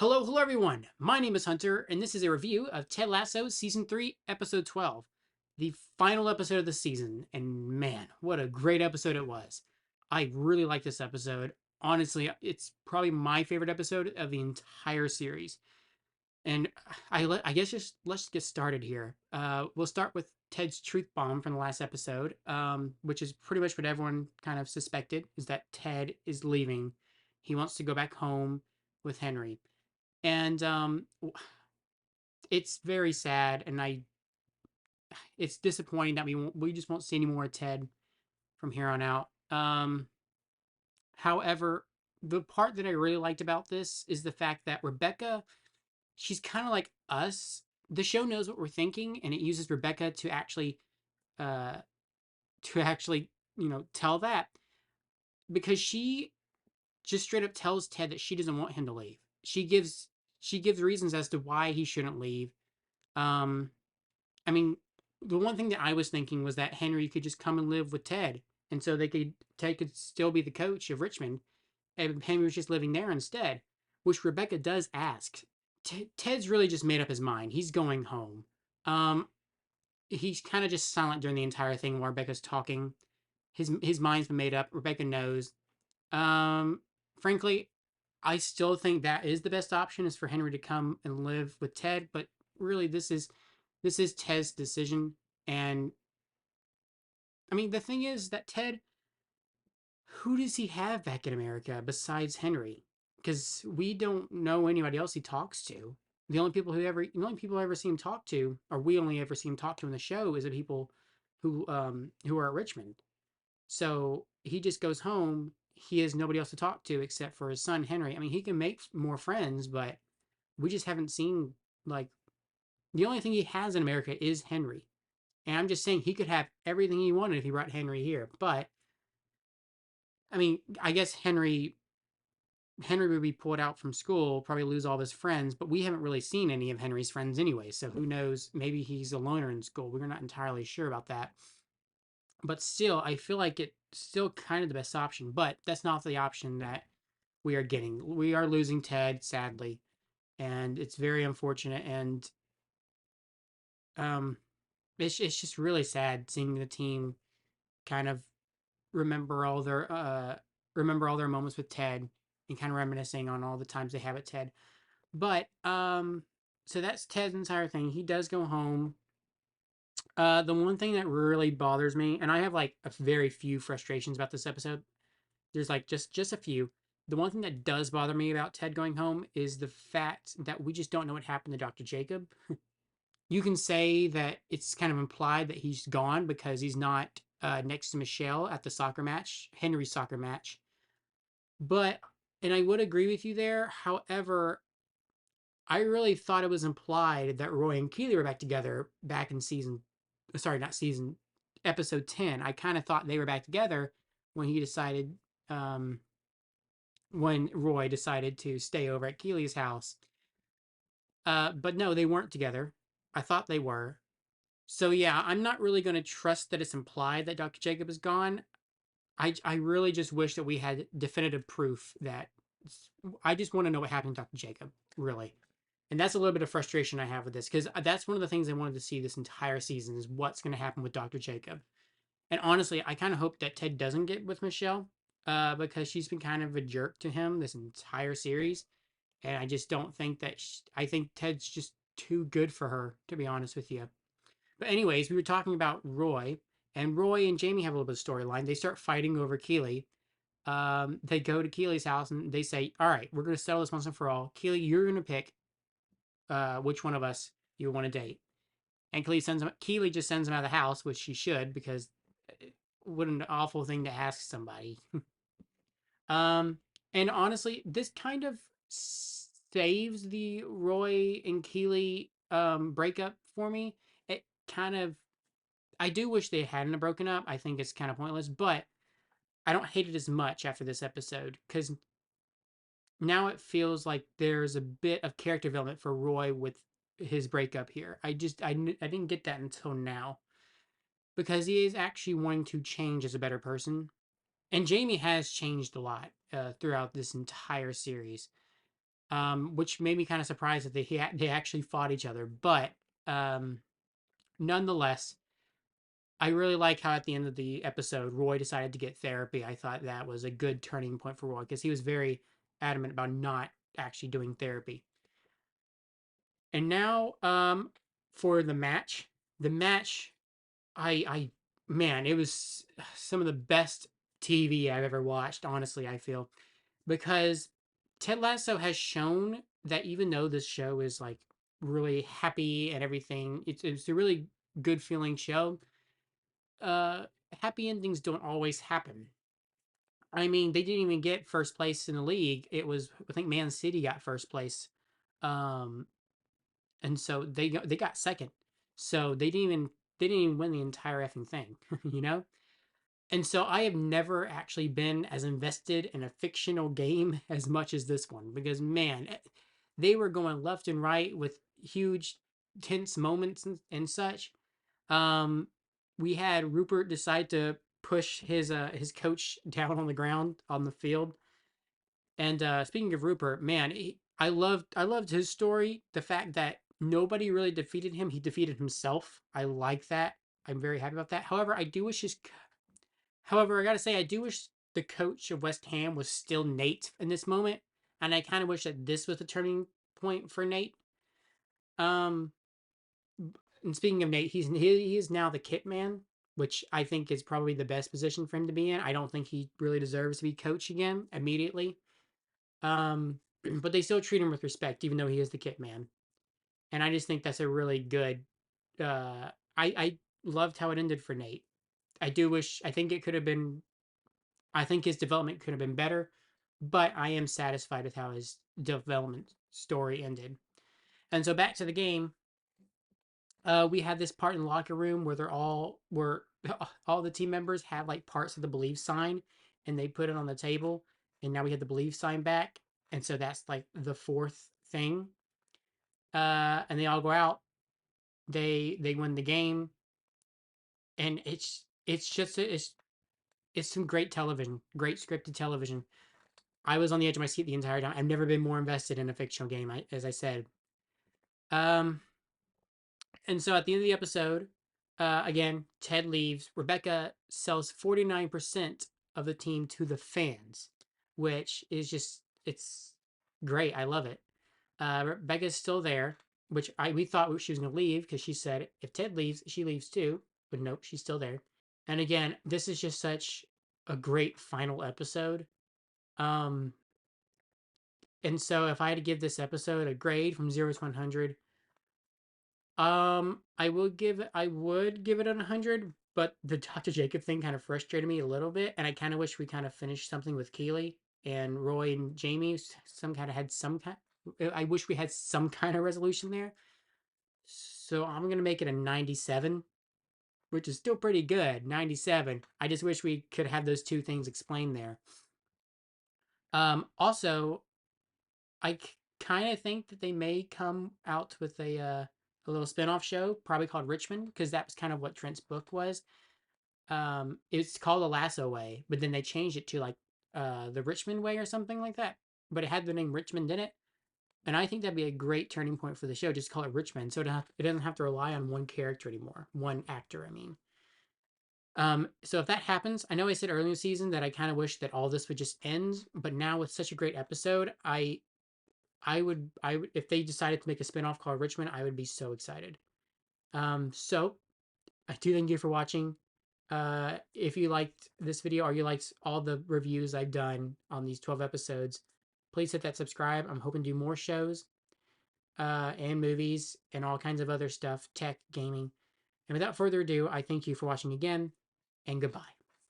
Hello everyone. My name is Hunter, and this is a review of Ted Lasso Season 3, Episode 12, the final episode of the season. And man, what a great episode it was. I really like this episode. Honestly, it's probably my favorite episode of the entire series. And I guess just let's get started here. We'll start with Ted's truth bomb from the last episode, which is pretty much what everyone kind of suspected, is that Ted is leaving. He wants to go back home with Henry. And it's very sad, and it's disappointing that we just won't see any more of Ted from here on out. However, the part that I really liked about this is the fact that Rebecca, she's kind of like us. The show knows what we're thinking, and it uses Rebecca uh to actually tell that, because she just straight up tells Ted that she doesn't want him to leave. She gives reasons as to why he shouldn't leave. um I mean, the one thing that I was thinking was that Henry could just come and live with Ted, and so Ted could still be the coach of Richmond, and Henry was just living there instead, which Rebecca does ask. Ted's really just made up his mind. He's going home. Um, he's kind of just silent during the entire thing while Rebecca's talking. His mind's been made up. Rebecca knows. Um, Frankly, I still think that is the best option, is for Henry to come and live with Ted, but really this is Ted's decision. And I mean, the thing is that Ted, who does he have back in America besides Henry? Because we don't know anybody else he talks to. The only people I ever see him talk to, or we only ever see him talk to in the show, is the people who are at Richmond. So he just goes home. He has nobody else to talk to except for his son Henry. I mean, he can make more friends, but we just haven't seen, like, the only thing he has in America is Henry. And I'm just saying he could have everything he wanted if he brought Henry here. But I mean, I guess Henry would be pulled out from school, probably lose all of his friends, but we haven't really seen any of Henry's friends anyway. So who knows? Maybe he's a loner in school. We're not entirely sure about that. But still, I feel like it's still kind of the best option. But that's not the option that we are getting. We are losing Ted, sadly, and it's very unfortunate. And um, it's just really sad seeing the team kind of remember all their uh remember all their moments with Ted, and kind of reminiscing on all the times they have at Ted. But so that's Ted's entire thing. He does go home. The one thing that really bothers me, and I have like a very few frustrations about this episode. There's like just a few. The one thing that does bother me about Ted going home is the fact that we just don't know what happened to Dr. Jacob. You can say that it's kind of implied that he's gone because he's not next to Michelle at the soccer match, Henry's soccer match. But, and I would agree with you there. However, I really thought it was implied that Roy and Keely were back together back in sorry, not season, episode 10. I kind of thought they were back together when he decided, um, when Roy decided to stay over at Keely's house. But no, they weren't together. I thought they were. So yeah, I'm not really going to trust that it's implied that Dr. Jacob is gone. I really just wish that we had definitive proof that. I just want to know what happened to Dr. Jacob, really. And that's a little bit of frustration I have with this, because that's one of the things I wanted to see this entire season, is what's going to happen with Dr. Jacob. And honestly, I kind of hope that Ted doesn't get with Michelle, because she's been kind of a jerk to him this entire series. And I just don't think that I think Ted's just too good for her, to be honest with you. But anyways, we were talking about Roy, and Roy and Jamie have a little bit of storyline. They start fighting over Keely. They go to Keely's house and they say, "All right, we're going to settle this once and for all. Keely, you're going to pick which one of us you want to date." And Keely just sends him out of the house, which she should, because what an awful thing to ask somebody. um, and honestly, this kind of saves the Roy and Keely breakup for me. It kind of, I do wish they hadn't broken up. I think it's kind of pointless, but I don't hate it as much after this episode, because now it feels like there's a bit of character development for Roy with his breakup here. I didn't get that until now, because he is actually wanting to change as a better person, and Jamie has changed a lot throughout this entire series. which made me kind of surprised that they actually fought each other. But um, nonetheless, I really like how at the end of the episode, Roy decided to get therapy. I thought that was a good turning point for Roy because he was very adamant about not actually doing therapy. And now, for the match, I, man, it was some of the best TV I've ever watched. Honestly, I feel because Ted Lasso has shown that even though this show is like really happy and everything, it's a really good feeling show. Uh, Happy endings don't always happen. I mean, they didn't even get first place in the league. It was, I think, Man City got first place. Um, and so they got second. So they didn't even win the entire effing thing, you know. And so I have never actually been as invested in a fictional game as much as this one because man, they were going left and right with huge tense moments and such. Um, we had Rupert decide to push his coach down on the ground on the field. And speaking of Rupert, man, I loved his story. The fact that nobody really defeated him, he defeated himself. I like that. I'm very happy about that. However, I gotta say, I do wish the coach of West Ham was still Nate in this moment, and I kind of wish that this was the turning point for Nate. Um, and speaking of Nate, he is now the kit man, which I think is probably the best position for him to be in. I don't think he really deserves to be coach again immediately. But they still treat him with respect, even though he is the kit man. And I just think that's a really good. I loved how it ended for Nate. I do wish. I think it could have been. I think his development could have been better, but I am satisfied with how his development story ended. And so back to the game. We had this part in the locker room where all the team members had like parts of the believe sign, and they put it on the table, and now we had the believe sign back, and so that's like the fourth thing. And they all go out. They win the game, and it's just it's some great television, great scripted television. I was on the edge of my seat the entire time. I've never been more invested in a fictional game, as I said. Um, And so at the end of the episode, again, Ted leaves. Rebecca sells 49% of the team to the fans, which is just, it's great. I love it. Rebecca's still there, which we thought she was going to leave because she said if Ted leaves, she leaves too. But nope, she's still there. And again, this is just such a great final episode. Um, and so if I had to give this episode a grade from 0 to 100, I would give it an 100, but the Dr. Jacob thing kind of frustrated me a little bit, and I kind of wish we kind of finished something with Keeley and Roy and Jamie. Some kind of had some kind. I wish we had some kind of resolution there. So I'm gonna make it a 97, which is still pretty good. 97. I just wish we could have those two things explained there. Also, I kind of think that they may come out with a little spin-off show, probably called Richmond, because that was kind of what Trent's book was. It's called the Lasso Way, but then they changed it to like the Richmond Way or something like that. But it had the name Richmond in it, and I think that'd be a great turning point for the show. Just call it Richmond, so it doesn't have to rely on one character anymore, one actor. I mean. So if that happens, I know I said earlier in the season that I kind of wish that all this would just end, but now with such a great episode, I would if they decided to make a spinoff called Richmond, I would be so excited. So I do thank you for watching. If you liked this video or you liked all the reviews I've done on these 12 episodes, please hit that subscribe. I'm hoping to do more shows, and movies and all kinds of other stuff, tech, gaming. And without further ado, I thank you for watching again, and goodbye.